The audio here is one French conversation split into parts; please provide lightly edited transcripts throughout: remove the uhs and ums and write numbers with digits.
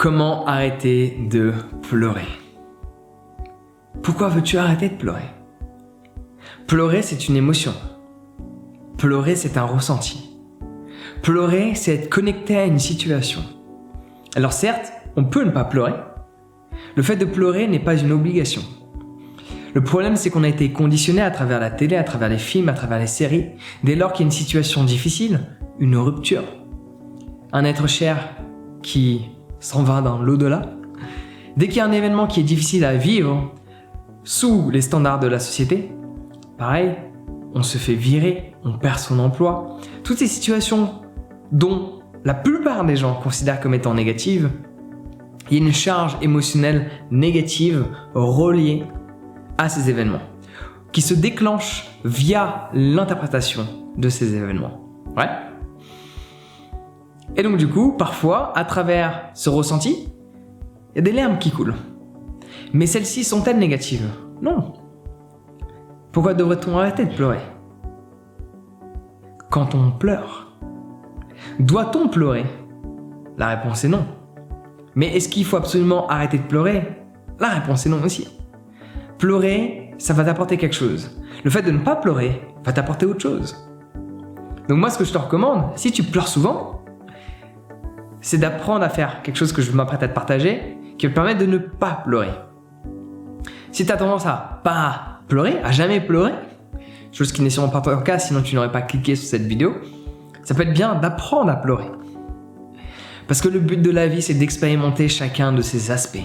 Comment arrêter de pleurer? Pourquoi veux-tu arrêter de pleurer? Pleurer, c'est une émotion. Pleurer, c'est un ressenti. Pleurer, c'est être connecté à une situation. Alors certes, on peut ne pas pleurer. Le fait de pleurer n'est pas une obligation. Le problème, c'est qu'on a été conditionné à travers la télé, à travers les films, à travers les séries. Dès lors qu'il y a une situation difficile, une rupture, un être cher qui s'en va dans l'au-delà, dès qu'il y a un événement qui est difficile à vivre sous les standards de la société, pareil, on se fait virer, on perd son emploi. Toutes ces situations dont la plupart des gens considèrent comme étant négatives, il y a une charge émotionnelle négative reliée à ces événements, qui se déclenche via l'interprétation de ces événements. Ouais. Et donc du coup, parfois, à travers ce ressenti, il y a des larmes qui coulent. Mais celles-ci sont-elles négatives? Non. Pourquoi devrait-on arrêter de pleurer? Quand on pleure, doit-on pleurer? La réponse est non. Mais est-ce qu'il faut absolument arrêter de pleurer? La réponse est non aussi. Pleurer, ça va t'apporter quelque chose. Le fait de ne pas pleurer va t'apporter autre chose. Donc moi, ce que je te recommande, si tu pleures souvent, c'est d'apprendre à faire quelque chose que je m'apprête à te partager, qui va te permettre de ne pas pleurer. Si tu as tendance à pas pleurer, à jamais pleurer, chose qui n'est sûrement pas ton cas, sinon tu n'aurais pas cliqué sur cette vidéo, ça peut être bien d'apprendre à pleurer. Parce que le but de la vie, c'est d'expérimenter chacun de ces aspects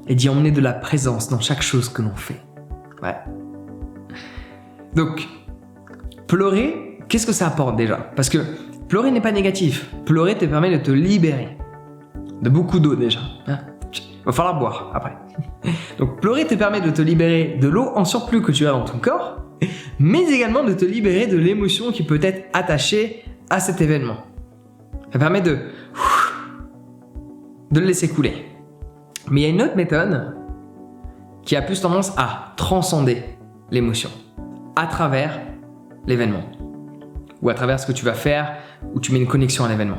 et d'y emmener de la présence dans chaque chose que l'on fait. Ouais. Donc, pleurer, qu'est-ce que ça apporte déjà? Parce que pleurer n'est pas négatif. Pleurer te permet de te libérer de beaucoup d'eau déjà. Hein? Va falloir boire après. Donc pleurer te permet de te libérer de l'eau en surplus que tu as dans ton corps, mais également de te libérer de l'émotion qui peut être attachée à cet événement. Ça permet de le laisser couler. Mais il y a une autre méthode qui a plus tendance à transcender l'émotion à travers l'événement ou à travers ce que tu vas faire, où tu mets une connexion à l'événement.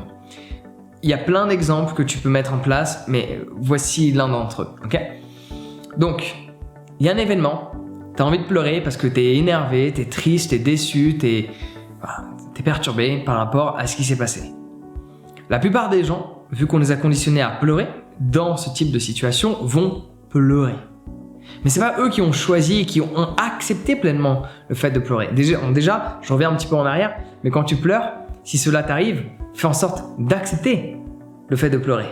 Il y a plein d'exemples que tu peux mettre en place, mais voici l'un d'entre eux. Okay? Donc, il y a un événement, tu as envie de pleurer parce que tu es énervé, tu es triste, tu es déçu, tu es perturbé par rapport à ce qui s'est passé. La plupart des gens, vu qu'on les a conditionnés à pleurer, dans ce type de situation, vont pleurer. Mais c'est pas eux qui ont choisi et qui ont accepté pleinement le fait de pleurer. Déjà, je reviens un petit peu en arrière, mais quand tu pleures, si cela t'arrive, fais en sorte d'accepter le fait de pleurer.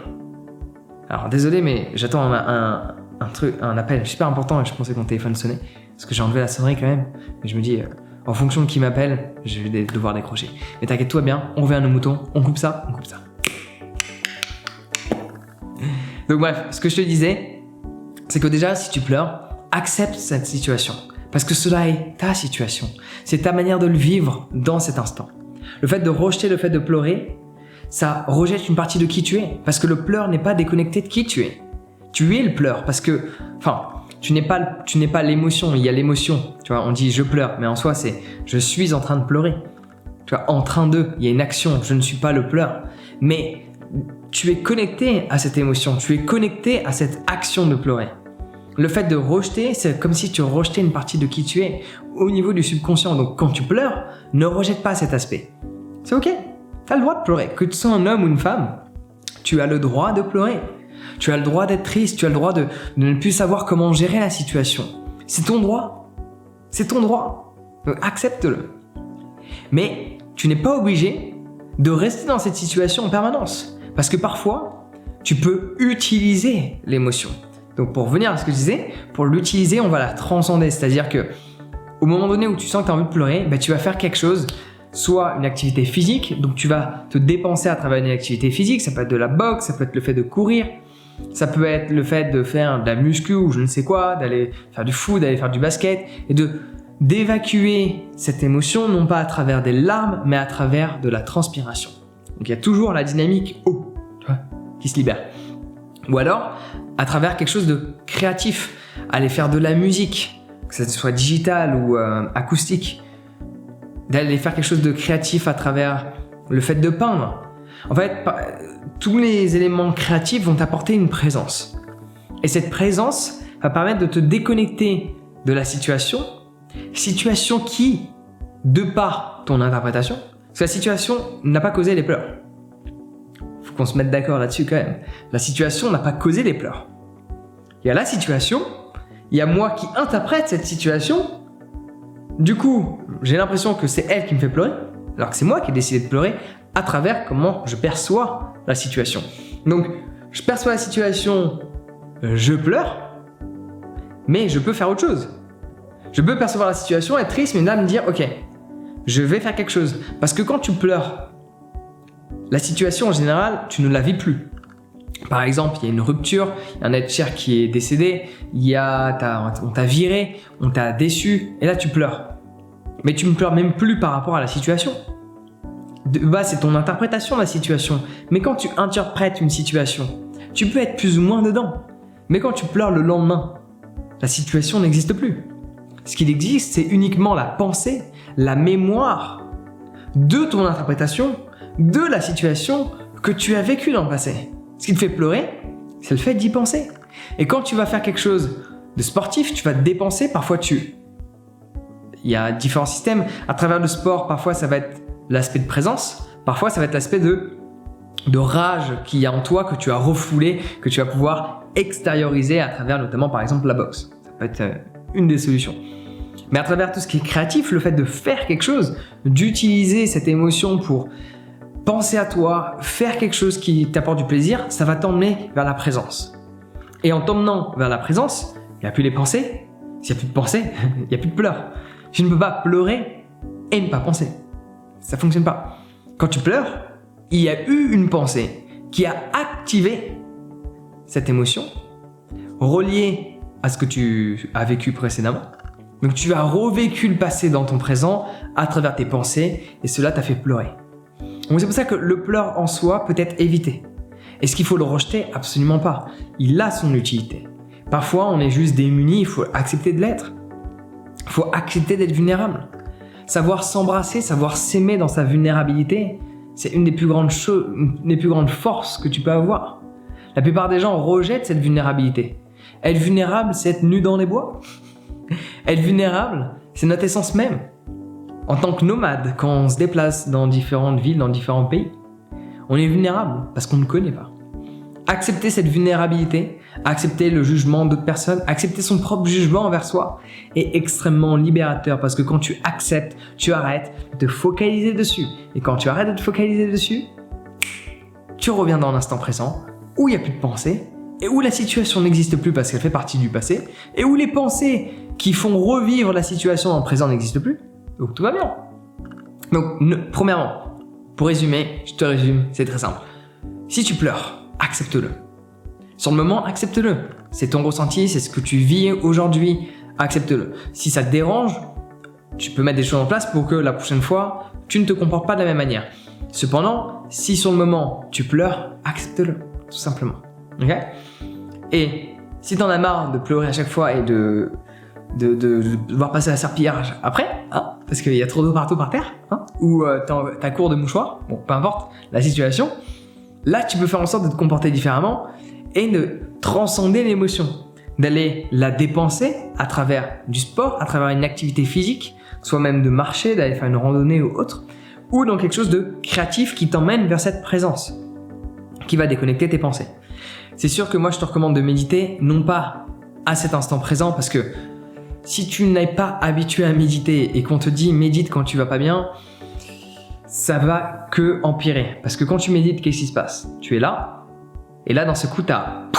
Alors désolé, mais j'attends un appel super important et je pensais que mon téléphone sonnait, parce que j'ai enlevé la sonnerie quand même. Mais je me dis, en fonction de qui m'appelle, je vais devoir décrocher. Mais t'inquiète-toi bien, on revient à nos moutons, on coupe ça. Donc bref, ce que je te disais, c'est que déjà, si tu pleures, accepte cette situation. Parce que cela est ta situation. C'est ta manière de le vivre dans cet instant. Le fait de rejeter le fait de pleurer, ça rejette une partie de qui tu es. Parce que le pleur n'est pas déconnecté de qui tu es. Tu es le pleur parce que, tu n'es pas l'émotion, il y a l'émotion. Tu vois, on dit je pleure, mais en soi, c'est je suis en train de pleurer. Tu vois, en train de, il y a une action, je ne suis pas le pleur. Mais tu es connecté à cette émotion, tu es connecté à cette action de pleurer. Le fait de rejeter, c'est comme si tu rejetais une partie de qui tu es au niveau du subconscient. Donc quand tu pleures, ne rejette pas cet aspect. C'est ok, tu as le droit de pleurer. Que tu sois un homme ou une femme, tu as le droit de pleurer. Tu as le droit d'être triste, tu as le droit de ne plus savoir comment gérer la situation. C'est ton droit. C'est ton droit. Donc accepte-le. Mais tu n'es pas obligé de rester dans cette situation en permanence. Parce que parfois, tu peux utiliser l'émotion. Donc pour revenir à ce que je disais, pour l'utiliser, on va la transcender. C'est-à-dire que au moment donné où tu sens que tu as envie de pleurer, tu vas faire quelque chose, soit une activité physique, donc tu vas te dépenser à travers une activité physique, ça peut être de la boxe, ça peut être le fait de courir, ça peut être le fait de faire de la muscu ou je ne sais quoi, d'aller faire du foot, d'aller faire du basket, et d'évacuer cette émotion, non pas à travers des larmes, mais à travers de la transpiration. Donc il y a toujours la dynamique eau, tu vois, qui se libère. Ou alors, à travers quelque chose de créatif, aller faire de la musique, que ce soit digital ou acoustique, d'aller faire quelque chose de créatif à travers le fait de peindre. En fait, tous les éléments créatifs vont t'apporter une présence. Et cette présence va permettre de te déconnecter de la situation qui, de par ton interprétation, parce que la situation n'a pas causé les pleurs. Faut qu'on se mette d'accord là-dessus quand même. La situation n'a pas causé les pleurs. Il y a la situation, il y a moi qui interprète cette situation. Du coup, j'ai l'impression que c'est elle qui me fait pleurer, alors que c'est moi qui ai décidé de pleurer à travers comment je perçois la situation. Donc, je perçois la situation, je pleure, mais je peux faire autre chose. Je peux percevoir la situation, être triste, mais là me dire, ok, je vais faire quelque chose. Parce que quand tu pleures, la situation en général, tu ne la vis plus. Par exemple, il y a une rupture, il y a un être cher qui est décédé, on t'a viré, on t'a déçu, et là tu pleures. Mais tu ne pleures même plus par rapport à la situation. De base, c'est ton interprétation de la situation. Mais quand tu interprètes une situation, tu peux être plus ou moins dedans. Mais quand tu pleures le lendemain, la situation n'existe plus. Ce qu'il existe, c'est uniquement la pensée, la mémoire de ton interprétation, de la situation que tu as vécue dans le passé. Ce qui te fait pleurer, c'est le fait d'y penser. Et quand tu vas faire quelque chose de sportif, tu vas te dépenser, parfois il y a différents systèmes. À travers le sport, parfois ça va être l'aspect de présence, parfois ça va être l'aspect de rage qu'il y a en toi, que tu as refoulé, que tu vas pouvoir extérioriser à travers notamment par exemple la boxe. Ça peut être une des solutions. Mais à travers tout ce qui est créatif, le fait de faire quelque chose, d'utiliser cette émotion pour penser à toi, faire quelque chose qui t'apporte du plaisir, ça va t'emmener vers la présence. Et en t'emmenant vers la présence, il n'y a plus les pensées. S'il n'y a plus de pensées, il n'y a plus de pleurs. Tu ne peux pas pleurer et ne pas penser. Ça ne fonctionne pas. Quand tu pleures, il y a eu une pensée qui a activé cette émotion, reliée à ce que tu as vécu précédemment. Donc tu as revécu le passé dans ton présent à travers tes pensées et cela t'a fait pleurer. Donc c'est pour ça que le pleur en soi peut être évité. Est-ce qu'il faut le rejeter? Absolument pas. Il a son utilité. Parfois on est juste démuni, il faut accepter de l'être. Il faut accepter d'être vulnérable. Savoir s'embrasser, savoir s'aimer dans sa vulnérabilité, c'est une des plus grandes choses, une des plus grandes forces que tu peux avoir. La plupart des gens rejettent cette vulnérabilité. Être vulnérable, c'est être nu dans les bois. Être vulnérable, c'est notre essence même. En tant que nomade, quand on se déplace dans différentes villes, dans différents pays, on est vulnérable parce qu'on ne connaît pas. Accepter cette vulnérabilité, accepter le jugement d'autres personnes, accepter son propre jugement envers soi est extrêmement libérateur parce que quand tu acceptes, tu arrêtes de te focaliser dessus. Et quand tu arrêtes de te focaliser dessus, tu reviens dans l'instant présent où il n'y a plus de pensée et où la situation n'existe plus parce qu'elle fait partie du passé et où les pensées qui font revivre la situation dans le présent n'existent plus. Donc tout va bien. Donc premièrement, pour résumer, je te résume, c'est très simple. Si tu pleures, accepte-le. Sur le moment, accepte-le. C'est ton ressenti, c'est ce que tu vis aujourd'hui, accepte-le. Si ça te dérange, tu peux mettre des choses en place pour que la prochaine fois, tu ne te comportes pas de la même manière. Cependant, si sur le moment, tu pleures, accepte-le, tout simplement. Ok ? Et si t'en as marre de pleurer à chaque fois et de devoir passer la serpillière après, hein, parce qu'il y a trop d'eau partout par terre, hein, ou t'as cours de mouchoirs, bon, peu importe la situation, là tu peux faire en sorte de te comporter différemment et de transcender l'émotion, d'aller la dépenser à travers du sport, à travers une activité physique, soit même de marcher, d'aller faire une randonnée ou autre, ou dans quelque chose de créatif qui t'emmène vers cette présence, qui va déconnecter tes pensées. C'est sûr que moi je te recommande de méditer, non pas à cet instant présent, parce que si tu n'es pas habitué à méditer et qu'on te dit médite quand tu vas pas bien, ça va que empirer. Parce que quand tu médites, qu'est-ce qui se passe? Tu es là, et là dans ce coup t'as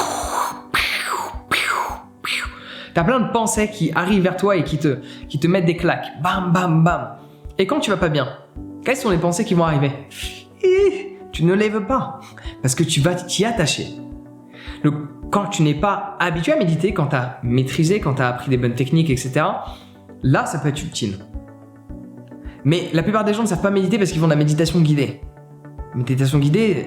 plein de pensées qui arrivent vers toi et qui te mettent des claques. Bam, bam, bam. Et quand tu vas pas bien, quelles sont les pensées qui vont arriver? Tu ne les veux pas, parce que tu vas t'y attacher. Donc, quand tu n'es pas habitué à méditer, quand tu as maîtrisé, quand tu as appris des bonnes techniques, etc., là, ça peut être utile. Mais la plupart des gens ne savent pas méditer parce qu'ils font de la méditation guidée. La méditation guidée,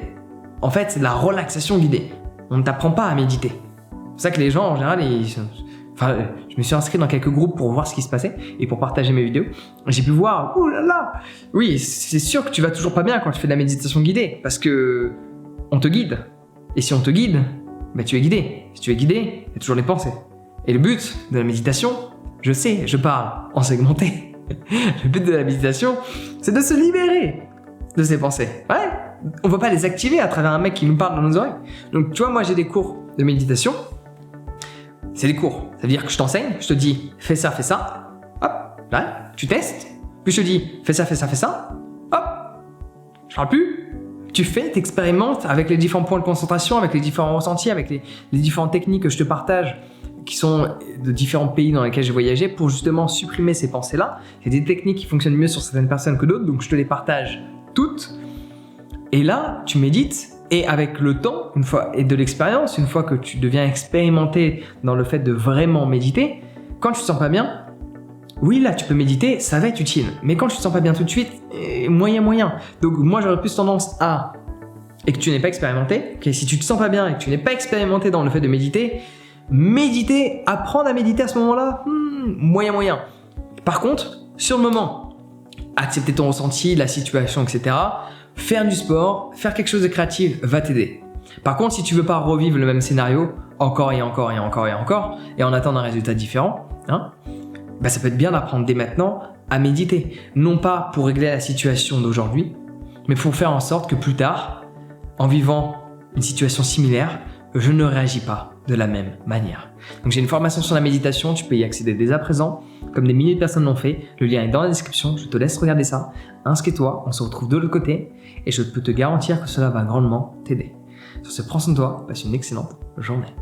en fait, c'est de la relaxation guidée. On ne t'apprend pas à méditer. C'est pour ça que les gens, en général, je me suis inscrit dans quelques groupes pour voir ce qui se passait et pour partager mes vidéos. J'ai pu voir, oh là là, oui, c'est sûr que tu vas toujours pas bien quand tu fais de la méditation guidée parce que on te guide. Et si on te guide, bah tu es guidé. Si tu es guidé, il y a toujours les pensées. Et le but de la méditation, je sais, je parle en segmenté. Le but de la méditation, c'est de se libérer de ces pensées. Ouais, on ne va pas les activer à travers un mec qui nous parle dans nos oreilles. Donc tu vois, moi j'ai des cours de méditation. C'est des cours. Ça veut dire que je t'enseigne, je te dis fais ça, hop, là, tu testes. Puis je te dis fais ça, hop, je parle plus. Tu fais, t'expérimentes avec les différents points de concentration, avec les différents ressentis, avec les différentes techniques que je te partage, qui sont de différents pays dans lesquels j'ai voyagé, pour justement supprimer ces pensées-là. C'est des techniques qui fonctionnent mieux sur certaines personnes que d'autres, donc je te les partage toutes. Et là, tu médites, et avec le temps, une fois, et de l'expérience, une fois que tu deviens expérimenté dans le fait de vraiment méditer, quand tu te sens pas bien, oui, là, tu peux méditer, ça va être utile. Mais quand tu te sens pas bien tout de suite, moyen. Donc moi, j'aurais plus tendance à, et que tu n'es pas expérimenté, okay, si tu te sens pas bien et que tu n'es pas expérimenté dans le fait de méditer, apprendre à méditer à ce moment-là, moyen. Par contre, sur le moment, accepter ton ressenti, la situation, etc., faire du sport, faire quelque chose de créatif va t'aider. Par contre, si tu veux pas revivre le même scénario, encore, et en attendre un résultat différent, bah ça peut être bien d'apprendre dès maintenant à méditer. Non pas pour régler la situation d'aujourd'hui, mais pour faire en sorte que plus tard, en vivant une situation similaire, je ne réagis pas de la même manière. Donc j'ai une formation sur la méditation, tu peux y accéder dès à présent, comme des milliers de personnes l'ont fait. Le lien est dans la description, je te laisse regarder ça. Inscris-toi, on se retrouve de l'autre côté et je peux te garantir que cela va grandement t'aider. Sur ce, prends soin de toi, passe une excellente journée.